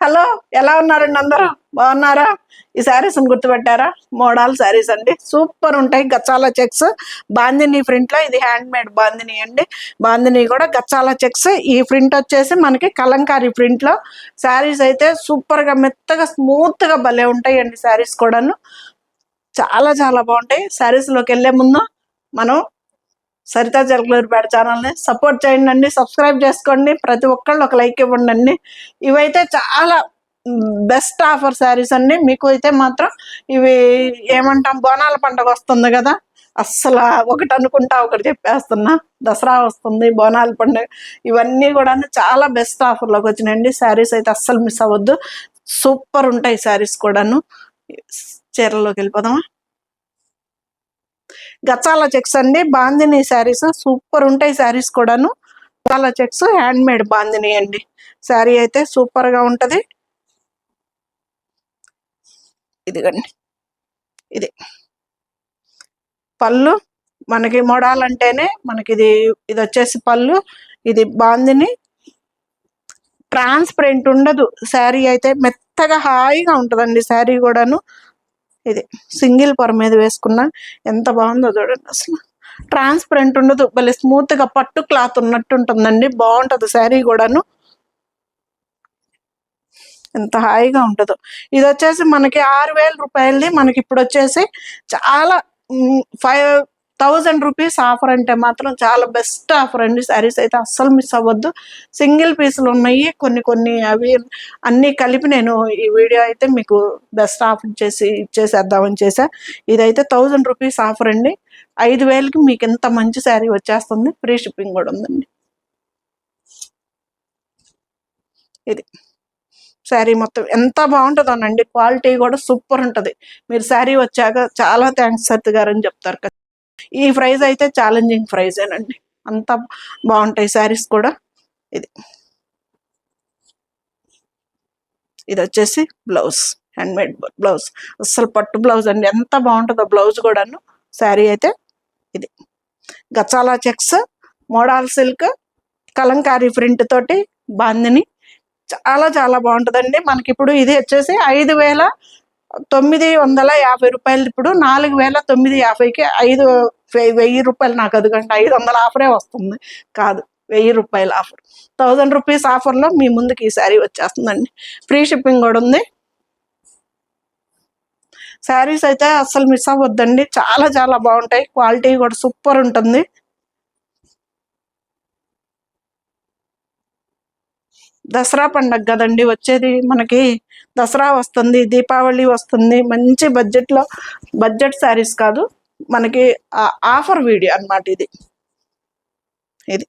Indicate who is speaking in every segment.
Speaker 1: Hello, ఎలా ఉన్నారండి? అందరూ బాగున్నారా? ఈ శారీస్ గుర్తుపెట్టారా? మోడల్ శారీస్ అండి, సూపర్ ఉంటాయి. గచ్చాల చెక్స్, బాందిని ప్రింట్ లో. ఇది హ్యాండ్ మేడ్ బాందిని అండి. బాందిని కూడా గచ్చాల చెక్స్. ఈ ప్రింట్ వచ్చేసి మనకి కలంకారీ ప్రింట్ లో. శారీస్ అయితే సూపర్ గా మెత్తగా స్మూత్ గా భలే ఉంటాయండి. శారీస్ కూడాను చాలా చాలా బాగుంటాయి. శారీస్ లోకి వెళ్లే ముందు మనం సరితా జలగలూరిపేట ఛానల్ని సపోర్ట్ చేయండి అండి, సబ్స్క్రైబ్ చేసుకోండి. ప్రతి ఒక్కళ్ళు ఒక లైక్ ఇవ్వండి అండి. ఇవైతే చాలా బెస్ట్ ఆఫర్ శారీస్ అండి. మీకు అయితే మాత్రం ఇవి ఏమంటాం, బోనాల పండుగ వస్తుంది కదా, అస్సలు ఒకటి అనుకుంటా ఒకటి చెప్పేస్తున్నా. దసరా వస్తుంది, బోనాల పండుగ, ఇవన్నీ కూడా చాలా బెస్ట్ ఆఫర్లోకి వచ్చినాయండి. శారీస్ అయితే అస్సలు మిస్ అవ్వద్దు, సూపర్ ఉంటాయి శారీస్ కూడాను. చీరల్లోకి వెళ్ళిపోదామా? గచ్చాల చెక్స్ అండి, బాందిని శారీస్ సూపర్ ఉంటాయి. శారీస్ కూడాను గచ్చాల చెక్స్, హ్యాండ్ మేడ్ బాందిని అండి. శారీ అయితే సూపర్ గా ఉంటది. ఇదిగండి, ఇది పళ్ళు. మనకి మోడాలంటేనే మనకి ఇది ఇది వచ్చేసి పళ్ళు. ఇది బాందిని, ట్రాన్స్పరెంట్ ఉండదు. శారీ అయితే మెత్తగా హాయిగా ఉంటుందండి. శారీ కూడాను ఇది సింగిల్ పొర మీద వేసుకున్నా ఎంత బాగుందో చూడండి. అసలు ట్రాన్స్పరెంట్ ఉండదు, భలే స్మూత్ గా పట్టు క్లాత్ ఉన్నట్టు ఉంటుందండి. బాగుంటది శారీ కూడాను, ఎంత హాయిగా ఉంటుందో. ఇది వచ్చేసి మనకి 6,000 రూపాయలది. మనకి ఇప్పుడు వచ్చేసి చాలా 5,000 రూపీస్ ఆఫర్. అంటే మాత్రం చాలా బెస్ట్ ఆఫర్ అండి. శారీస్ అయితే అస్సలు మిస్ అవ్వద్దు. సింగిల్ పీసులు ఉన్నాయి, కొన్ని కొన్ని అవి అన్నీ కలిపి నేను ఈ వీడియో అయితే మీకు బెస్ట్ ఆఫర్ చేసి ఇచ్చేసేద్దామని చేసా. ఇదైతే 1,000 రూపీస్ ఆఫర్ అండి. 5,000కి మీకు ఇంత మంచి శారీ వచ్చేస్తుంది. ఫ్రీ షిప్పింగ్ కూడా ఉందండి. ఇది శారీ మొత్తం ఎంత బాగుంటుందోనండి. క్వాలిటీ కూడా సూపర్ ఉంటుంది. మీరు శారీ వచ్చాక చాలా థ్యాంక్స్ సత్య గారు అని చెప్తారు కదా. ఈ ప్రైస్ అయితే ఛాలెంజింగ్ ప్రైజేనండి, అంత బాగుంటాయి శారీస్ కూడా. ఇది ఇది వచ్చేసి బ్లౌజ్, హ్యాండ్మేడ్ బ్లౌజ్, అస్సలు పట్టు బ్లౌజ్ అండి. ఎంత బాగుంటుందో బ్లౌజ్ కూడాను. శారీ అయితే ఇది గచ్చాలా checks, model silk, Kalamkari print తోటి బాందిని, చాలా చాలా బాగుంటుందండి. మనకి ఇప్పుడు ఇది వచ్చేసి 5,950 రూపాయలు. ఇప్పుడు 4,950కి 1,000 రూపాయలు. నాకు అది కంటే 500 ఆఫరే వస్తుంది, కాదు 1,000 రూపాయల ఆఫర్. 1,000 రూపీస్ ఆఫర్లో మీ ముందుకి ఈ శారీ వచ్చేస్తుందండి. ఫ్రీ షిప్పింగ్ కూడా ఉంది. శారీస్ అయితే అస్సలు మిస్ అవ్వద్దండి, చాలా చాలా బాగుంటాయి. క్వాలిటీ కూడా సూపర్ ఉంటుంది. దసరా పండగ కదండి వచ్చేది మనకి. దసరా వస్తుంది, దీపావళి వస్తుంది. మంచి బడ్జెట్లో, బడ్జెట్ శారీస్ కాదు మనకి, ఆఫర్ వీడియో అన్నమాట ఇది. ఇది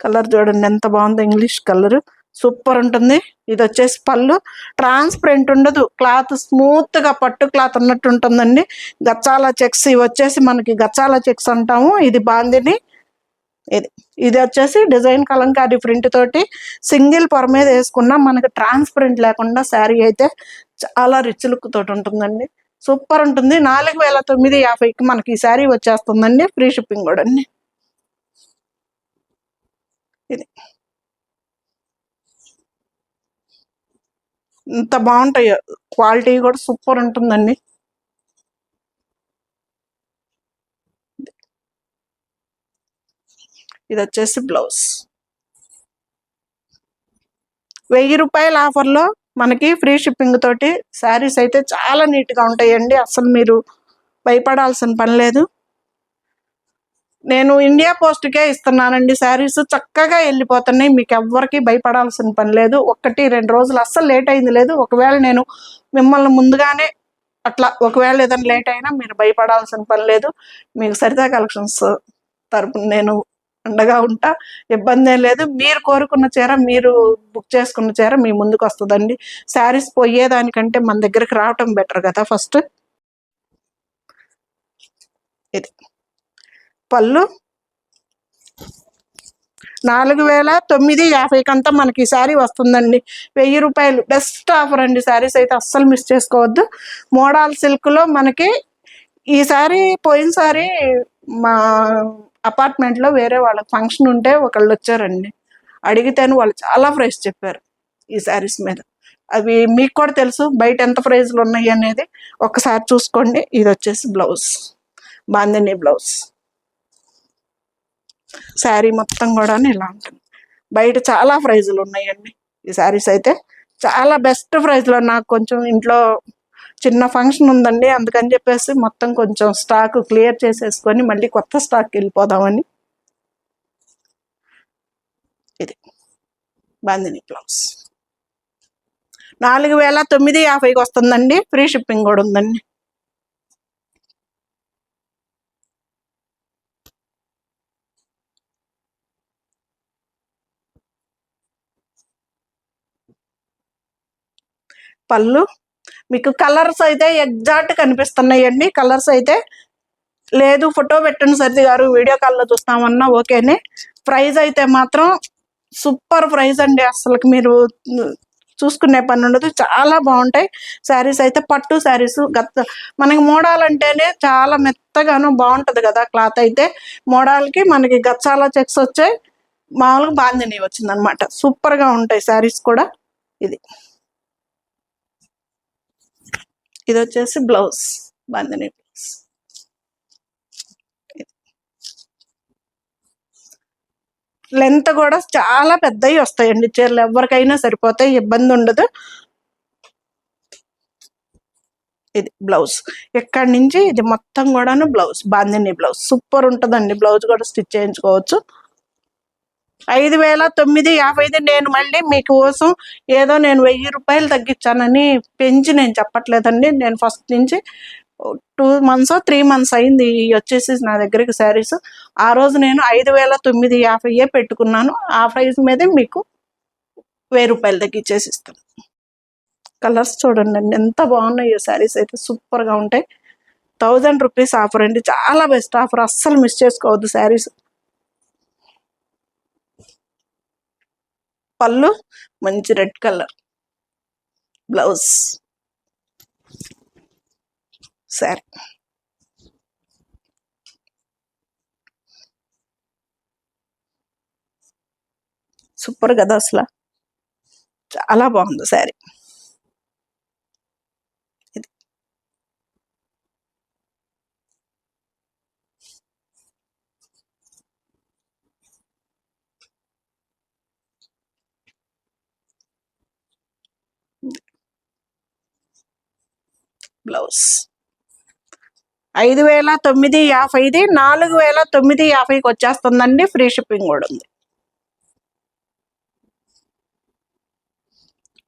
Speaker 1: కలర్ చూడండి ఎంత బాగుందో, ఇంగ్లీష్ కలర్ సూపర్ ఉంటుంది. ఇది వచ్చేసి పళ్ళు, ట్రాన్స్పరెంట్ ఉండదు, క్లాత్ స్మూత్ గా పట్టు క్లాత్ ఉన్నట్టు ఉంటుందండి. గచ్చాల చెక్స్, ఇవి వచ్చేసి మనకి గచ్చాల చెక్స్ అంటాము. ఇది బాందిని. ఇది ఇది వచ్చేసి డిజైన్ కలంకారీ ప్రింట్ తోటి సింగిల్ పొర మీద వేసుకున్నా మనకి ట్రాన్స్పరెంట్ లేకుండా శారీ అయితే చాలా రిచ్ లుక్ తోటి ఉంటుందండి. సూపర్ ఉంటుంది. 4,950కి మనకి ఈ శారీ వచ్చేస్తుందండి. ఫ్రీ షిప్పింగ్ కూడా అండి. ఇది ఇంత బాగుంటాయి, క్వాలిటీ కూడా సూపర్ ఉంటుందండి. ఇది వచ్చేసి బ్లౌజ్. 1,000 రూపాయల ఆఫర్లో మనకి ఫ్రీ షిప్పింగ్ తోటి శారీస్ అయితే చాలా నీట్గా ఉంటాయండి. అసలు మీరు భయపడాల్సిన పని లేదు. నేను ఇండియా పోస్ట్కే ఇస్తున్నానండి. శారీస్ చక్కగా వెళ్ళిపోతున్నాయి, మీకు ఎవ్వరికి భయపడాల్సిన పని లేదు. 1-2 రోజులు అస్సలు లేట్ అయింది లేదు. ఒకవేళ నేను మిమ్మల్ని ముందుగానే అట్లా ఒకవేళ ఏదైనా లేట్ అయినా మీరు భయపడాల్సిన పని లేదు. మీకు సరితా కలెక్షన్స్ తరపున నేను అండగా ఉంటా, ఇబ్బంది ఏం లేదు. మీరు కోరుకున్న చీర, మీరు బుక్ చేసుకున్న చీర మీ ముందుకు వస్తుందండి. శారీస్ పోయేదానికంటే మన దగ్గరికి రావటం బెటర్ కదా ఫస్ట్. ఇది పళ్ళు, 4,950 అంతా మనకి ఈ శారీ వస్తుందండి. 1,000 రూపాయలు బెస్ట్ ఆఫర్ అండి. శారీస్ అయితే అస్సలు మిస్ చేసుకోవద్దు. మోడల్ సిల్క్లో మనకి ఈ శారీ, పోయినసారి మా అపార్ట్మెంట్లో వేరే వాళ్ళకి ఫంక్షన్ ఉంటే ఒకళ్ళు వచ్చారండి. అడిగితేను వాళ్ళు చాలా ప్రైస్ చెప్పారు ఈ శారీస్ మీద. అవి మీకు కూడా తెలుసు బయట ఎంత ప్రైజ్లు ఉన్నాయి అనేది ఒకసారి చూసుకోండి. ఇది వచ్చేసి బ్లౌజ్, బాందిని బ్లౌజ్. శారీ మొత్తం కూడా ఇలా ఉంటుంది. బయట చాలా ప్రైజులు ఉన్నాయండి. ఈ శారీస్ అయితే చాలా బెస్ట్ ప్రైస్లో. నాకు కొంచెం ఇంట్లో చిన్న ఫంక్షన్ ఉందండి, అందుకని చెప్పేసి మొత్తం కొంచెం స్టాక్ క్లియర్ చేసేసుకొని మళ్ళీ కొత్త స్టాక్ వెళ్ళిపోదామని. ఇది బాందిని బ్లౌజ్ 4950కి వస్తుందండి. ఫ్రీ షిప్పింగ్ కూడా ఉందండి. పళ్ళు మీకు కలర్స్ అయితే ఎగ్జాక్ట్ కనిపిస్తున్నాయండి. కలర్స్ అయితే లేదు ఫోటో పెట్టండి సరిది గారు, వీడియో కాల్లో చూస్తామన్నా ఓకేనే. ప్రైస్ అయితే మాత్రం సూపర్ ప్రైస్ అండి. అసలుకి మీరు చూసుకునే పని ఉండదు. చాలా బాగుంటాయి శారీస్ అయితే. పట్టు శారీస్ మనకి మోడాలంటేనే చాలా మెత్తగాను బాగుంటుంది కదా క్లాత్ అయితే. మోడాల్కి మనకి గచ్చాల చెక్స్ వచ్చాయి, మామూలుగా బాందిని వచ్చింది అనమాట. సూపర్గా ఉంటాయి శారీస్ కూడా. ఇది వచ్చేసి బ్లౌజ్, బాందిని బ్లౌజ్. లెంత్ కూడా చాలా పెద్దవి వస్తాయండి చీరలు, ఎవరికైనా సరిపోతాయి, ఇబ్బంది ఉండదు. ఇది బ్లౌజ్. ఇక్కడి నుంచి ఇది మొత్తం కూడాను బ్లౌజ్, బాందిని బ్లౌజ్. సూపర్ ఉంటుందండి. బ్లౌజ్ కూడా స్టిచ్ చేయించుకోవచ్చు. 5950. నేను మళ్ళీ మీకోసం ఏదో నేను 1000 రూపాయలు తగ్గించానని పెంచి నేను చెప్పట్లేదండి. నేను ఫస్ట్ నుంచి 2 months 3 months అయింది వచ్చేసి నా దగ్గరికి శారీస్. ఆ రోజు నేను 5950 పెట్టుకున్నాను. ఆ ప్రైస్ మీదే మీకు 1000 రూపాయలు తగ్గించేసి ఇస్తాను. కలర్స్ చూడండి ఎంత బాగున్నాయో శారీస్ అయితే. సూపర్గా ఉంటాయి. 1000 రూపీస్ ఆఫర్ అండి, చాలా బెస్ట్ ఆఫర్. అస్సలు మిస్ చేసుకోవద్దు శారీస్. పళ్ళు మంచి red colour, blouse, sari. Super కదా అసలు, చాలా బాగుంది శారీ. ఇది బ్లౌజ్ 5950, 4950కి వచ్చేస్తుందండి. ఫ్రీ షిప్పింగ్ కూడా ఉంది.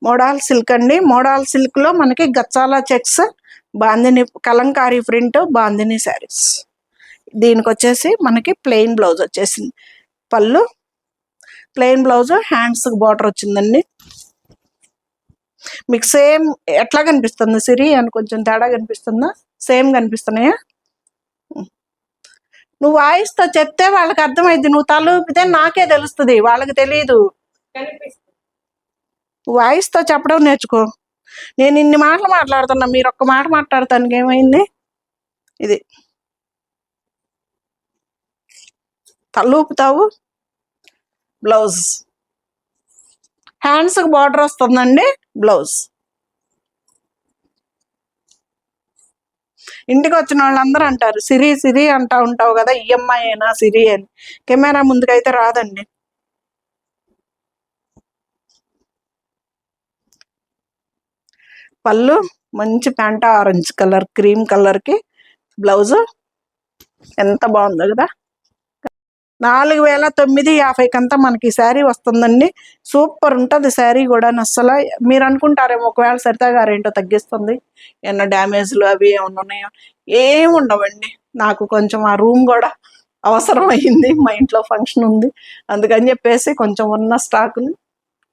Speaker 1: మోడాల్ సిల్క్ అండి. మోడాల్ సిల్క్ లో మనకి గచ్చాల చెక్స్, బాందిని కలంకారీ ప్రింట్, బాందిని శారీస్. దీనికి వచ్చేసి మనకి ప్లెయిన్ బ్లౌజ్ వచ్చేసింది. పళ్ళు ప్లెయిన్ బ్లౌజ్, హ్యాండ్స్ బార్డర్ వచ్చిందండి. మీకు సేమ్ ఎట్లా కనిపిస్తుంది సిరి అని కొంచెం తేడా కనిపిస్తుందా? సేమ్ కనిపిస్తున్నాయా? నువ్వు వాయిస్తో చెప్తే వాళ్ళకి అర్థమైంది. నువ్వు తలూపితే నాకే తెలుస్తుంది, వాళ్ళకి తెలియదు. వాయిస్తో చెప్పడం నేర్చుకో. నేను ఇన్ని మాటలు మాట్లాడుతున్నా, మీరు ఒక్క మాట మాట్లాడతానికి ఏమైంది? ఇది తలూపుతావు. బ్లౌజ్ హ్యాండ్స్కి బార్డర్ వస్తుందండి. బ్లౌజ్. ఇంటికి వచ్చిన వాళ్ళందరూ అంటారు సిరి సిరి అంటా ఉంటావు కదా, ఈఎంఐ అయినా సిరి అని. కెమెరా ముందుకైతే రాదండి. పళ్ళు మంచి ప్యాంటా ఆరెంజ్ కలర్, క్రీమ్ కలర్కి బ్లౌజ్. ఎంత బాగుందో కదా. 4950 అంతా మనకి శారీ వస్తుందండి. సూపర్ ఉంటుంది శారీ కూడా. అస్సలు మీరు అనుకుంటారేమో ఒకవేళ సరితా గారు ఏంటో తగ్గిస్తుంది, ఏమన్నా డ్యామేజ్లు అవి ఏమన్నా ఉన్నాయో. ఏమి ఉండవండి. నాకు కొంచెం ఆ రూమ్ కూడా అవసరం అయ్యింది, మా ఇంట్లో ఫంక్షన్ ఉంది, అందుకని చెప్పేసి కొంచెం ఉన్న స్టాక్ని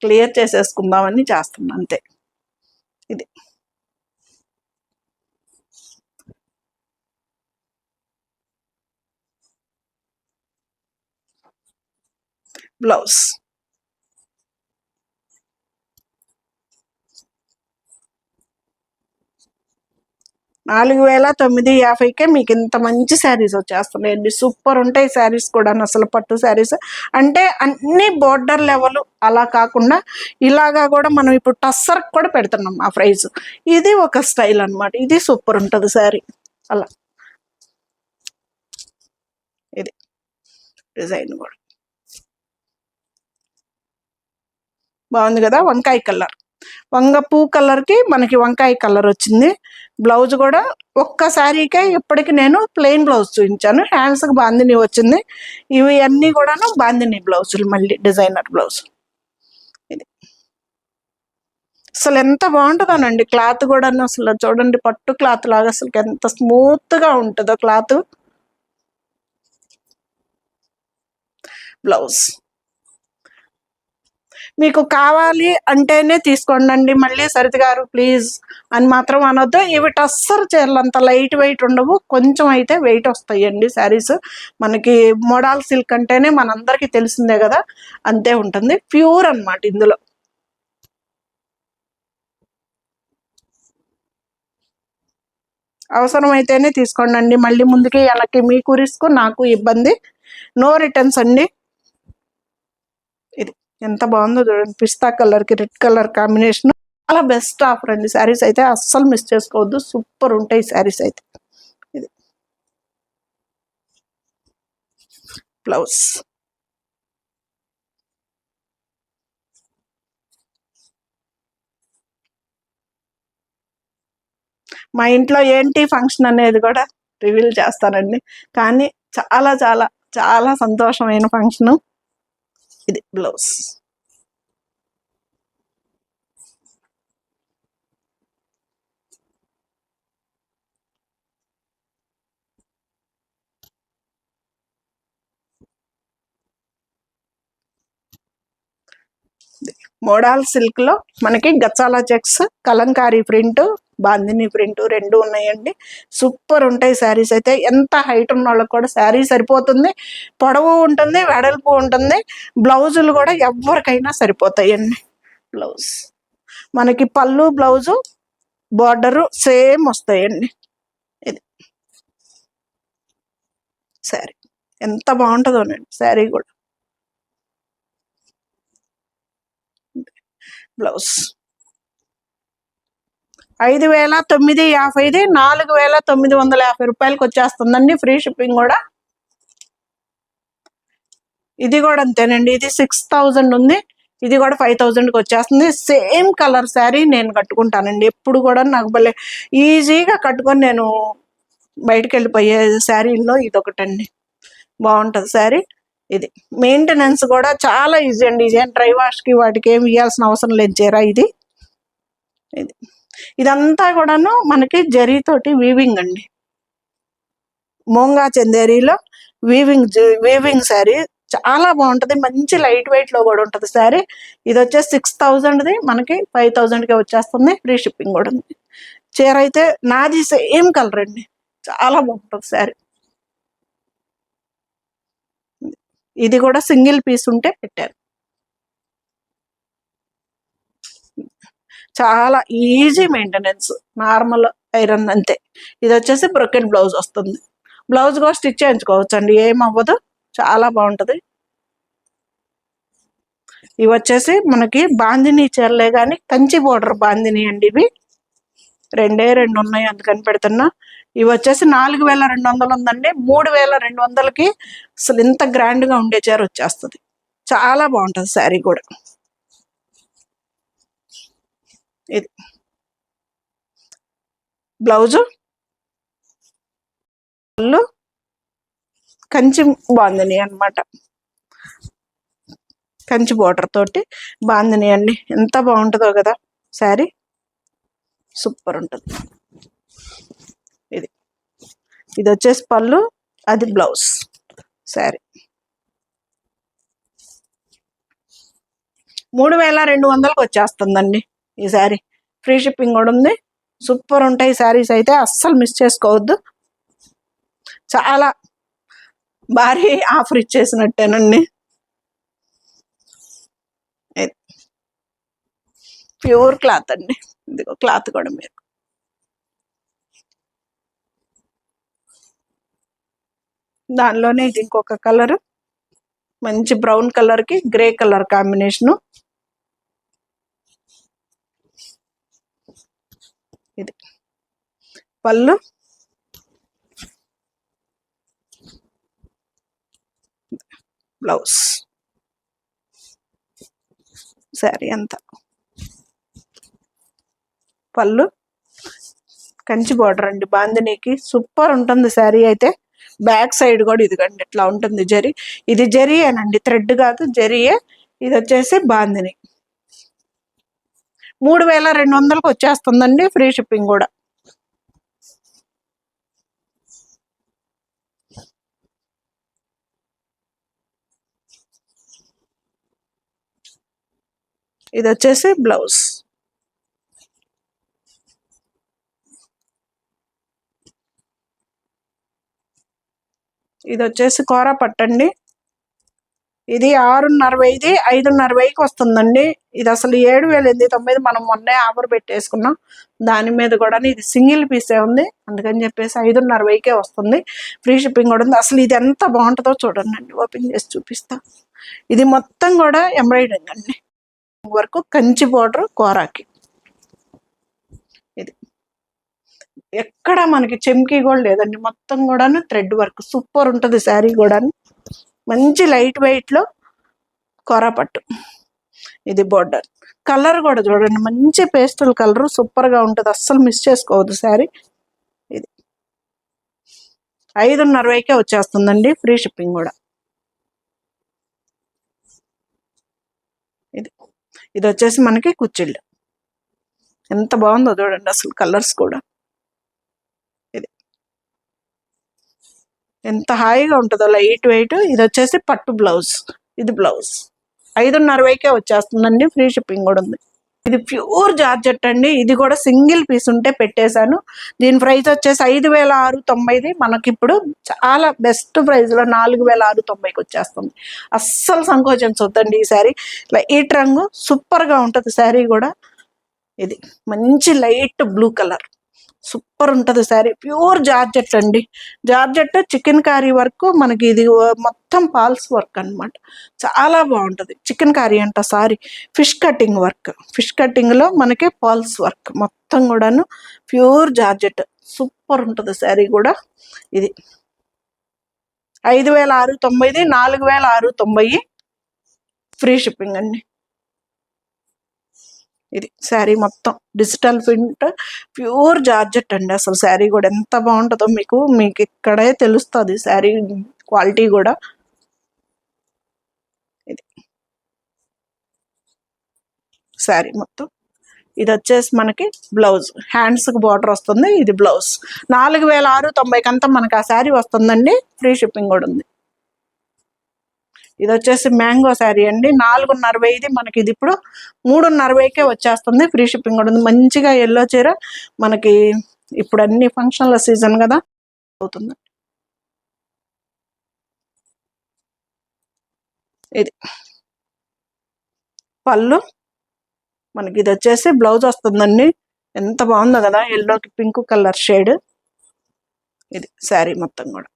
Speaker 1: క్లియర్ చేసేసుకుందామని చేస్తున్నాను అంతే. ఇది బ్లౌజ్. 4950కే మీకు ఇంత మంచి శారీస్ వచ్చేస్తున్నాయండి. సూపర్ ఉంటాయి శారీస్ కూడా, అసలు పట్టు శారీస్ అంటే అన్ని బోర్డర్ లెవెల్ అలా కాకుండా ఇలాగా కూడా మనం ఇప్పుడు టస్సర్ కూడా పెడుతున్నాం ఆ ప్రైస్. ఇది ఒక స్టైల్ అనమాట. ఇది సూపర్ ఉంటుంది శారీ. అలా ఇది డిజైన్ కూడా బాగుంది కదా. వంకాయ కలర్, వంగ పూ కలర్కి మనకి వంకాయ కలర్ వచ్చింది. బ్లౌజ్ కూడా ఒక్క శారీకే ఇప్పటికి నేను ప్లెయిన్ బ్లౌజ్ చూపించాను. హ్యాండ్స్కి బాందిని వచ్చింది. ఇవి అన్నీ కూడాను బాందిని బ్లౌజులు, మళ్ళీ డిజైనర్ బ్లౌజ్. ఇది అసలు ఎంత బాగుంటుందోనండి క్లాత్ కూడా. అసలు చూడండి, పట్టు క్లాత్ లాగా అసలు ఎంత స్మూత్గా ఉంటుందో క్లాత్. బ్లౌజ్ మీకు కావాలి అంటేనే తీసుకోండి. మళ్ళీ సరిత గారు ప్లీజ్ అని మాత్రం అనొద్దు. ఇవి టస్సర్ చీరలు అంత లైట్ వెయిట్ ఉండవు, కొంచెం అయితే వెయిట్ వస్తాయండి శారీస్. మనకి మోడల్ సిల్క్ అంటేనే మనందరికీ తెలిసిందే కదా, అంతే ఉంటుంది. ప్యూర్ అనమాట ఇందులో. అవసరమైతేనే తీసుకోండి. మళ్ళీ ముందుకి వెనక్కి మీకు రిస్క్, నాకు ఇబ్బంది. నో రిటర్న్స్ అండి. ఇది ఎంత బాగుందో చూడండి, పిస్తా కలర్కి రెడ్ కలర్ కాంబినేషన్. చాలా బెస్ట్ ఆఫర్ అండి. శారీస్ అయితే అస్సలు మిస్ చేసుకోవద్దు, సూపర్ ఉంటాయి శారీస్ అయితే. ఇది బ్లౌజ్. మా ఇంట్లో ఏంటి ఫంక్షన్ అనేది కూడా రివీల్ చేస్తానండి, కానీ చాలా చాలా చాలా సంతోషమైన ఫంక్షను. ఇది బ్లౌజ్. మోడల్ సిల్క్ లో మనకి గచ్చాల checks, Kalamkari print, bandhani print రెండు ఉన్నాయండి. సూపర్ ఉంటాయి శారీస్ అయితే. ఎంత హైట్ ఉన్న వాళ్ళకి కూడా శారీ సరిపోతుంది. పొడవు ఉంటుంది, వెడల్పు ఉంటుంది. బ్లౌజులు కూడా ఎవరికైనా సరిపోతాయండి. బ్లౌజ్ మనకి పళ్ళు, బ్లౌజు, బార్డరు సేమ్ వస్తాయండి. ఇది శారీ ఎంత బాగుంటుందోనండి శారీ కూడా. బ్లౌజ్ 5950, 4950 రూపాయలకి వచ్చేస్తుందండి. ఫ్రీ షిప్పింగ్ కూడా. ఇది కూడా అంతేనండి. ఇది 6000 ఉంది, ఇది కూడా 5000కి వచ్చేస్తుంది. సేమ్ కలర్ శారీ నేను కట్టుకుంటానండి ఎప్పుడు కూడా. నాకు భలే ఈజీగా కట్టుకొని నేను బయటకు వెళ్ళిపోయే శారీల్లో ఇదొకటండి. బాగుంటుంది శారీ. ఇది మెయింటెనెన్స్ కూడా చాలా ఈజీ అండి. ఇది డ్రై వాష్కి వాటికి ఏమి ఇవ్వాల్సిన అవసరం లేదు చీర ఇది. ఇది ఇదంతా కూడాను మనకి జరీతోటి వీవింగ్ అండి. మోంగా చందేరీలో వీవింగ్ శారీ చాలా బాగుంటుంది. మంచి లైట్ వెయిట్ లో కూడా ఉంటుంది శారీ. ఇది వచ్చేసి 6000ది మనకి 5000కే వచ్చేస్తుంది. ఫ్రీ షిప్పింగ్ కూడా ఉంది. చీర అయితే నాది సేమ్ కలర్ అండి, చాలా బాగుంటుంది శారీ. ఇది కూడా సింగిల్ పీస్ ఉంటే పెట్టారు. చాలా ఈజీ మెయింటెనెన్స్, నార్మల్ ఐరన్ అంతే. ఇది వచ్చేసి బ్రొకెట్ బ్లౌజ్ వస్తుంది. బ్లౌజ్ కూడా స్టిచ్ చేయించుకోవచ్చు అండి, ఏం అవ్వదు. చాలా బాగుంటుంది. ఇవి వచ్చేసి మనకి బాందిని చీరలే కానీ కంచి బోర్డర్ బాందిని అండి. ఇవి రెండు ఉన్నాయి అందుకని పెడుతున్నా. ఇవి వచ్చేసి 4200 ఉందండి. 3200కి అసలు ఇంత గ్రాండ్గా ఉండే చీర వచ్చేస్తుంది. చాలా బాగుంటుంది శారీ కూడా. ఇది బ్లౌజు, పళ్ళు కంచి బాందిని అనమాట. కంచి బోర్డర్ తోటి బాందిని అండి. ఎంత బాగుంటుందో కదా శారీ, సూపర్ ఉంటుంది. ఇది ఇది వచ్చేసి పళ్ళు, అది బ్లౌజ్. శారీ 3200కి వచ్చేస్తుందండి ఈ శారీ. ఫ్రీ షిప్పింగ్ కూడా ఉంది. సూపర్ ఉంటాయి శారీస్ అయితే, అస్సలు మిస్ చేసుకోవద్దు. చాలా భారీ ఆఫర్ ఇచ్చేసినట్టేనండి. ప్యూర్ క్లాత్ అండి. ఇదిగో క్లాత్ కూడా మీరు దానిలోనే ఇది ఇంకొక కలర్, మంచి బ్రౌన్ కలర్కి గ్రే కలర్ కాంబినేషను. ఇది పళ్ళు, బ్లౌజ్, శారీ అంతా. పళ్ళు కంచి బార్డర్ అండి బాందినీకి, సూపర్ ఉంటుంది శారీ అయితే. బ్యాక్ సైడ్ కూడా ఇదిగండి ఇట్లా ఉంటుంది జరీ. ఇది జరీయేనండి, థ్రెడ్ కాదు, జరీయే. ఇది వచ్చేసి బాందిని. 3200కి వచ్చేస్తుందండి, ఫ్రీ షిప్పింగ్ కూడా. ఇది వచ్చేసి బ్లౌజ్. ఇది వచ్చేసి కోరా పట్టండి. ఇది 650, 550కి వస్తుందండి. ఇది అసలు 7089 మనం మొన్నే ఆఫర్ పెట్టేసుకున్నాం. దాని మీద కూడా ఇది సింగిల్ పీసే ఉంది, అందుకని చెప్పేసి 550కే వస్తుంది. ఫ్రీ షిప్పింగ్ కూడా ఉంది. అసలు ఇది ఎంత బాగుంటుందో చూడండి, ఓపెన్ చేసి చూపిస్తా. ఇది మొత్తం కూడా ఎంబ్రాయిడరింగ్ అండి, వరకు కంచి బోర్డర్ కోరాకి. ఇది ఎక్కడ మనకి చెమ్కీ కూడా లేదండి, మొత్తం కూడాను థ్రెడ్ వర్క్. సూపర్ ఉంటుంది శారీ కూడా, మంచి లైట్ వెయిట్ లో కోరా పట్టు. ఇది బోర్డర్. కలర్ కూడా చూడండి, మంచి పేస్టల్ కలర్, సూపర్ గా ఉంటుంది, అస్సలు మిస్ చేసుకోవద్దు శారీ. ఇది 550కే వచ్చేస్తుందండి, ఫ్రీ షిప్పింగ్ కూడా. ఇది ఇది వచ్చేసి మనకి కుచ్చిళ్ళు. ఎంత బాగుందో చూడండి అసలు, కలర్స్ కూడా. ఇది ఎంత హాయిగా ఉంటుందో, లైట్ వెయిట్. ఇది వచ్చేసి పట్టు బ్లౌజ్. ఇది బ్లౌజ్ 550కే వచ్చేస్తుందండి, ఫ్రీ షిప్పింగ్ కూడా ఉంది. ఇది ప్యూర్ జార్జెట్ అండి. ఇది కూడా సింగిల్ పీస్ ఉంటే పెట్టేశాను. దీని ప్రైస్ వచ్చేసి 5690. మనకి ఇప్పుడు చాలా బెస్ట్ ప్రైస్ లో 4690కి వచ్చేస్తుంది. అస్సలు సంకోచించొద్దండి. ఈ శారీ లైట్ రంగు, సూపర్ గా ఉంటుంది శారీ కూడా. ఇది మంచి లైట్ బ్లూ కలర్, సూపర్ ఉంటుంది శారీ. ప్యూర్ జార్జెట్ అండి. జార్జెట్ చికెన్ కారీ వర్క్ మనకి. ఇది మొత్తం పాల్స్ వర్క్ అనమాట, చాలా బాగుంటుంది. చికెన్ కారీ అంట, sorry, fish cutting work. Fish cutting లో మనకి పాల్స్ వర్క్ మొత్తం కూడాను ప్యూర్ జార్జెట్, సూపర్ ఉంటుంది శారీ కూడా. ఇది 5690, 4690 ఫ్రీ షిప్పింగ్ అండి. ఇది శారీ మొత్తం డిజిటల్ ప్రింట్, ప్యూర్ జార్జెట్ అండి. అసలు శారీ కూడా ఎంత బాగుంటుందో మీకు ఇక్కడే తెలుస్తుంది శారీ క్వాలిటీ కూడా. ఇది శారీ మొత్తం. ఇది వచ్చేసి మనకి బ్లౌజ్, హ్యాండ్స్కి బార్డర్ వస్తుంది. ఇది బ్లౌజ్ 4690 అంతా మనకి ఆ శారీ వస్తుందండి, ఫ్రీ షిప్పింగ్ కూడా ఉంది. ఇది వచ్చేసి మ్యాంగో శారీ అండి, 450. ఇది మనకి ఇది ఇప్పుడు 350కే వచ్చేస్తుంది, ఫ్రీ షిప్పింగ్ కూడా ఉంది. మంచిగా ఎల్లో చీర మనకి, ఇప్పుడు అన్ని ఫంక్షన్ల సీజన్ కదా అవుతుంది. ఇది పళ్ళు మనకి. ఇది వచ్చేసి బ్లౌజ్ వస్తుందండి. ఎంత బాగుందో కదా, ఎల్లోకి పింక్ కలర్ షేడ్. ఇది శారీ మొత్తం కూడా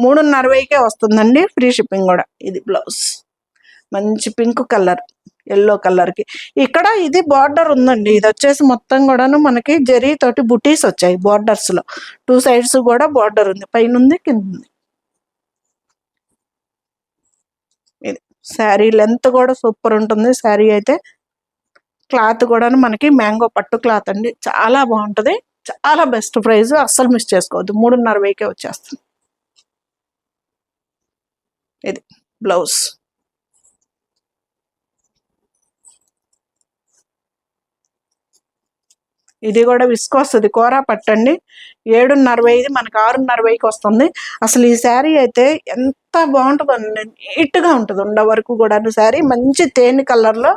Speaker 1: 350కే వస్తుందండి, ఫ్రీ షిప్పింగ్ కూడా. ఇది బ్లౌజ్ మంచి పింక్ కలర్, ఎల్లో కలర్కి. ఇక్కడ ఇది బార్డర్ ఉందండి. ఇది వచ్చేసి మొత్తం కూడాను మనకి జరీ తోటి బుటీస్ వచ్చాయి బార్డర్స్ లో. 2 సైడ్స్ కూడా బార్డర్ ఉంది, పైన ఉంది, కింద ఉంది. ఇది శారీ లెంత్ కూడా సూపర్ ఉంటుంది శారీ అయితే. క్లాత్ కూడా మనకి మ్యాంగో పట్టు క్లాత్ అండి, చాలా బాగుంటుంది, చాలా బెస్ట్ ప్రైస్, అస్సలు మిస్ చేసుకోవద్దు. 350కే వచ్చేస్తుంది. ఇది బ్లౌజ్. ఇది కూడా విస్కోస్తుంది, కోరా పట్టండి. 750, మనకి 650కి వస్తుంది. అసలు ఈ శారీ అయితే ఎంత బాగుంటుందండి, నీట్గా ఉంటుంది ఉండ వరకు కూడా. శారీ మంచి తేనె కలర్లో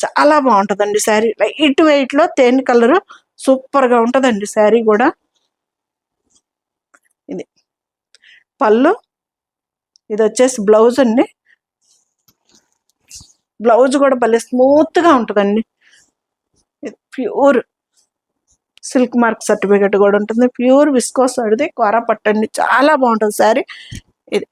Speaker 1: చాలా బాగుంటుందండి శారీ. లైట్ వెయిట్లో తేనె కలర్, సూపర్గా ఉంటుందండి శారీ కూడా. ఇది పళ్ళు. ఇది వచ్చేసి బ్లౌజ్ అండి. బ్లౌజ్ కూడా భలే స్మూత్గా ఉంటుందండి. ప్యూర్ సిల్క్ మార్క్ సర్టిఫికేట్ కూడా ఉంటుంది. ప్యూర్ విస్కోస్ అడిది కోరా పట్టండి, చాలా బాగుంటుంది శారీ. ఇది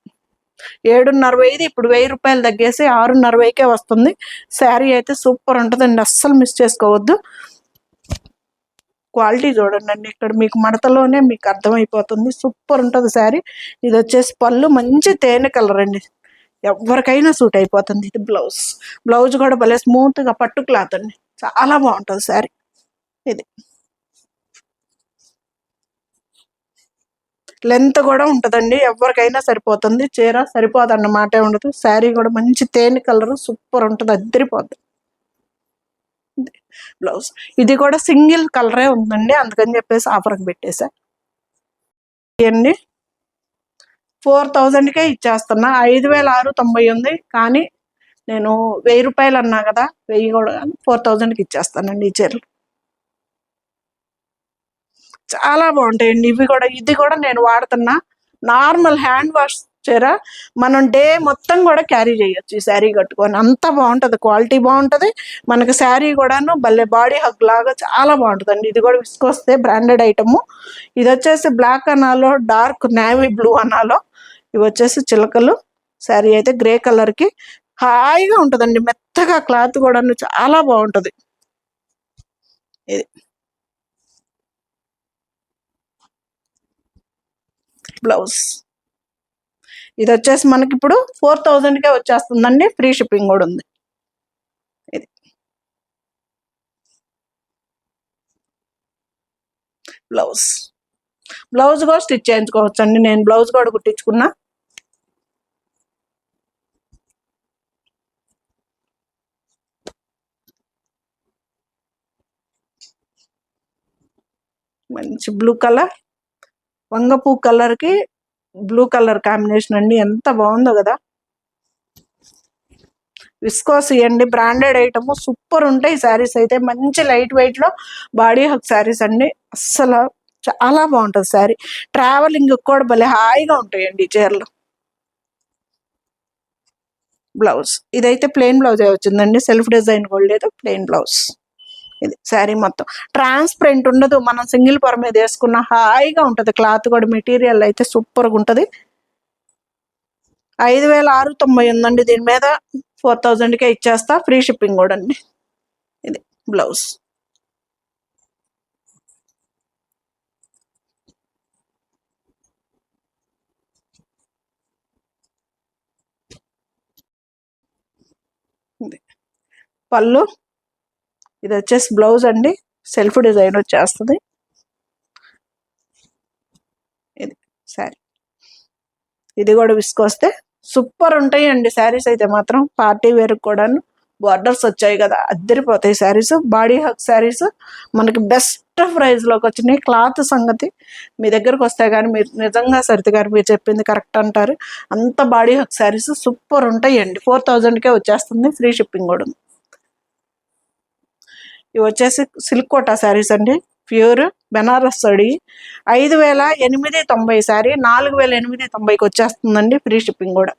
Speaker 1: 7,500 ఇప్పుడు 1000 రూపాయలు తగ్గేసి 6,500కే వస్తుంది. శారీ అయితే సూపర్ ఉంటుందండి, అస్సలు మిస్ చేసుకోవద్దు. క్వాలిటీ చూడండి, ఇక్కడ మీకు మడతలోనే మీకు అర్థమైపోతుంది, సూపర్ ఉంటుంది శారీ. ఇది వచ్చేసి పళ్ళు మంచి తేనె కలర్ అండి, ఎవరికైనా సూట్ అయిపోతుంది. ఇది బ్లౌజ్ కూడా భలే స్మూత్గా పట్టు క్లాత్ అండి, చాలా బాగుంటుంది శారీ. ఇది లెంత్ కూడా ఉంటుందండి, ఎవరికైనా సరిపోతుంది. చీర సరిపోదన్న మాటే ఉండదు. శారీ కూడా మంచి తేనె కలర్ సూపర్ ఉంటుంది, అద్దరిపోద్ది. బ్లౌజ్ ఇది కూడా సింగిల్ కలరే ఉందండి, అందుకని చెప్పేసి ఆఫర్కి పెట్టేసా అండి. 4,000కే ఇచ్చేస్తున్నా. 5,690 ఉంది, కానీ నేను 1000 రూపాయలు అన్నా కదా, 1000 కూడా 4,000కి ఇచ్చేస్తానండి ఈ చీరలు. చాలా బాగుంటాయండి ఇవి కూడా. ఇది కూడా నేను వాడుతున్నా నార్మల్ హ్యాండ్ వాష్ చీర, మనం డే మొత్తం కూడా క్యారీ చేయొచ్చు ఈ శారీ కట్టుకొని, అంత బాగుంటుంది. క్వాలిటీ బాగుంటుంది, మనకి శారీ కూడాను భలే బాడీ హగ్ లాగా చాలా బాగుంటుందండి. ఇది కూడా విసుకొస్తే బ్రాండెడ్ ఐటము. ఇది వచ్చేసి బ్లాక్ అనాలో, డార్క్ నేవీ బ్లూ అనాలో, ఇవి వచ్చేసి చిలకలు. శారీ అయితే గ్రే కలర్కి హాయిగా ఉంటుందండి, మెత్తగా క్లాత్ కూడాను చాలా బాగుంటుంది. ఇది బ్లౌజ్, ఇది వచ్చేసి మనకి ఇప్పుడు 4,000కే వచ్చేస్తుందండి, ఫ్రీ షిప్పింగ్ కూడా ఉంది. ఇది బ్లౌజ్ కూడా స్టిచ్ చేయించుకోవచ్చు అండి, నేను బ్లౌజ్ కూడా కుట్టించుకున్నా. మంచి బ్లూ కలర్, వంగపూ కలర్కి బ్లూ కలర్ కాంబినేషన్ అండి, ఎంత బాగుందో కదా. విస్కోస్ ఇవ్వండి, బ్రాండెడ్ ఐటమ్, సూపర్ ఉంటాయి శారీస్ అయితే. మంచి లైట్ వెయిట్లో బాడీ హక్ శారీస్ అండి, అస్సలు చాలా బాగుంటుంది శారీ. ట్రావెలింగ్ కూడా భలే హాయిగా ఉంటాయండి ఈ చీరలు. బ్లౌజ్ ఇదైతే ప్లెయిన్ బ్లౌజ్ వచ్చిందండి, సెల్ఫ్ డిజైన్ కూడా లేదు, ప్లెయిన్ బ్లౌజ్. ఇది శారీ మొత్తం ట్రాన్స్పరెంట్ ఉండదు, మనం సింగిల్ పొర మీద వేసుకున్న హాయిగా ఉంటుంది. క్లాత్ కూడా మెటీరియల్ అయితే సూపర్గా ఉంటుంది. 5,690 ఉందండి, దీని మీద 4,000కే ఇచ్చేస్తా, ఫ్రీ షిప్పింగ్ కూడా అండి. ఇది బ్లౌజ్. పళ్ళు, ఇది వచ్చేసి బ్లౌజ్ అండి, సెల్ఫ్ డిజైన్ వచ్చేస్తుంది. ఇది శారీ, ఇది కూడా విసుకొస్తే సూపర్ ఉంటాయండి శారీస్ అయితే మాత్రం. పార్టీ వేర్ కూడాను బార్డర్స్ వచ్చాయి కదా, అద్దరిపోతాయి శారీస్. బాడీ హక్ శారీస్ మనకి బెస్ట్ ప్రైస్లోకి వచ్చినాయి. క్లాత్ సంగతి మీ దగ్గరకు వస్తే కానీ మీరు నిజంగా సరిత గారు మీరు చెప్పింది కరెక్ట్ అంటారు. అంత బాడీ హక్ శారీస్ సూపర్ ఉంటాయండి. 4,000కే వచ్చేస్తుంది, ఫ్రీ షిప్పింగ్ కూడా. ఇవి వచ్చేసి సిల్క్ కోటా శారీస్ అండి, ప్యూర్ బెనారస్ సారీ. 5,890 శారీ 4,890కి వచ్చేస్తుందండి, ఫ్రీ షిప్పింగ్ కూడా.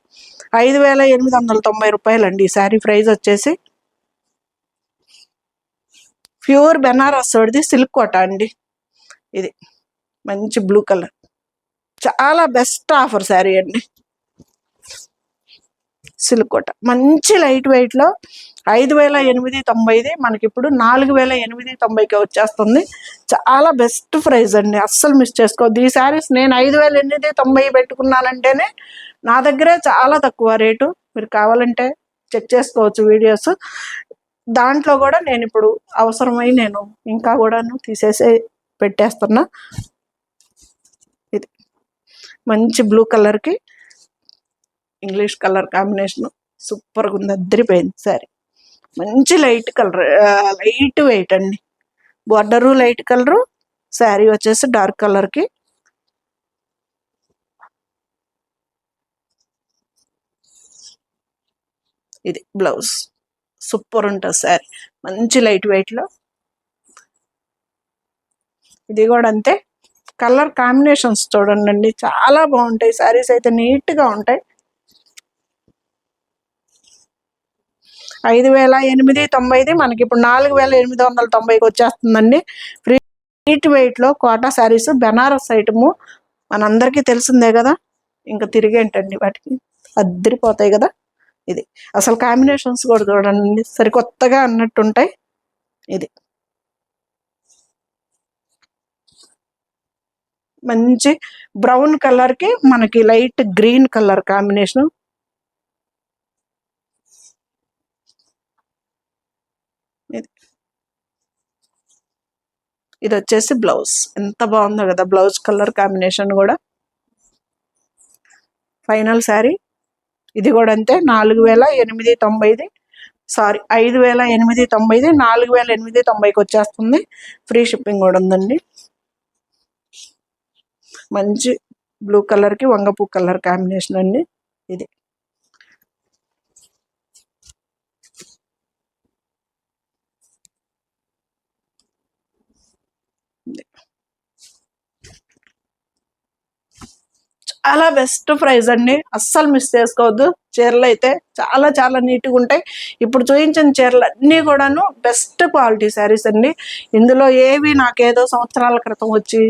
Speaker 1: 5,890 రూపాయలు అండి ఈ శారీ ప్రైస్ వచ్చేసి. ప్యూర్ బెనారస్ సారీది సిల్క్ కోటా అండి, ఇది మంచి బ్లూ కలర్, చాలా బెస్ట్ ఆఫర్ శారీ అండి. సిల్క్ కోట మంచి లైట్ వెయిట్లో 5,890 మనకి ఇప్పుడు 4,890కి వచ్చేస్తుంది. చాలా బెస్ట్ ప్రైస్ అండి, అస్సలు మిస్ చేసుకోవద్దు. ఈ శారీస్ నేను 5,890 పెట్టుకున్నానంటేనే నా దగ్గరే చాలా తక్కువ రేటు. మీరు కావాలంటే చెక్ చేసుకోవచ్చు వీడియోస్. దాంట్లో కూడా నేను ఇప్పుడు అవసరమై నేను ఇంకా కూడాను తీసేసి పెట్టేస్తున్నా. ఇది మంచి బ్లూ కలర్కి ఇంగ్లీష్ కలర్ కాంబినేషన్ సూపర్గా ఉంది, అద్దరిపోయింది శారీ. మంచి లైట్ కలర్, లైట్ వెయిట్ అండి, బోర్డరు లైట్ కలరు, శారీ వచ్చేసి డార్క్ కలర్కి. ఇది బ్లౌజ్, సూపర్ ఉంటుంది శారీ, మంచి లైట్ వెయిట్లో. ఇది కూడా అంతే, కలర్ కాంబినేషన్స్ చూడండి చాలా బాగుంటాయి. శారీస్ అయితే నీట్గా ఉంటాయి. 5,890 మనకి ఇప్పుడు 4,890కి వచ్చేస్తుందండి, ఫ్రీ లైట్ వెయిట్లో కోటా శారీస్, బెనారస్ ఐటము మనందరికీ తెలిసిందే కదా, ఇంకా తిరిగేంటండి వాటికి, అద్దరిపోతాయి కదా. ఇది అసలు కాంబినేషన్స్ కూడా చూడండి, సరికొత్తగా అన్నట్టుంటాయి. ఇది మంచి బ్రౌన్ కలర్కి మనకి లైట్ గ్రీన్ కలర్ కాంబినేషన్. ఇది వచ్చేసి బ్లౌజ్, ఎంత బాగుందో కదా బ్లౌజ్ కలర్ కాంబినేషన్ కూడా. ఫైనల్ శారీ ఇది కూడా అంతే, 4890, సారీ 5890, 4890కి వచ్చేస్తుంది. ఫ్రీ షిప్పింగ్ కూడా ఉందండి. మంచి బ్లూ కలర్కి వంగపూ కలర్ కాంబినేషన్ అండి ఇది. చాలా బెస్ట్ ప్రైస్ అండి, అస్సలు మిస్ చేసుకోవద్దు. చీరలు అయితే చాలా చాలా నీట్గా ఉంటాయి. ఇప్పుడు చూపించిన చీరలు అన్నీ కూడాను బెస్ట్ క్వాలిటీ శారీస్ అండి. ఇందులో ఏవి నాకేదో సంవత్సరాల క్రితం వచ్చి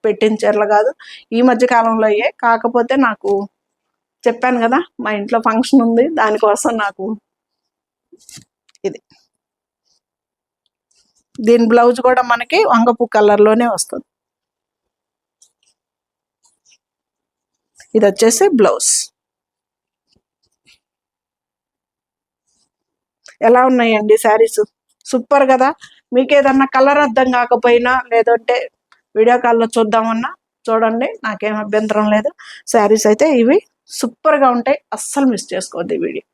Speaker 1: పెట్టిన చీరలు కాదు, ఈ మధ్య కాలంలో అయ్యే. కాకపోతే నాకు చెప్పాను కదా, మా ఇంట్లో ఫంక్షన్ ఉంది, దానికోసం నాకు ఇది. దీని బ్లౌజ్ కూడా మనకి వంగపూ కలర్లోనే వస్తుంది. ఇది వచ్చేసి బ్లౌజ్. ఎలా ఉన్నాయండి శారీస్? సూపర్ కదా. మీకు ఏదన్నా కలర్ అర్థం కాకపోయినా, లేదంటే వీడియో కాల్లో చూద్దామన్నా చూడండి, నాకేం అభ్యంతరం లేదు. శారీస్ అయితే ఇవి సూపర్గా ఉంటాయి, అస్సలు మిస్ చేసుకోవద్దు ఈ వీడియో.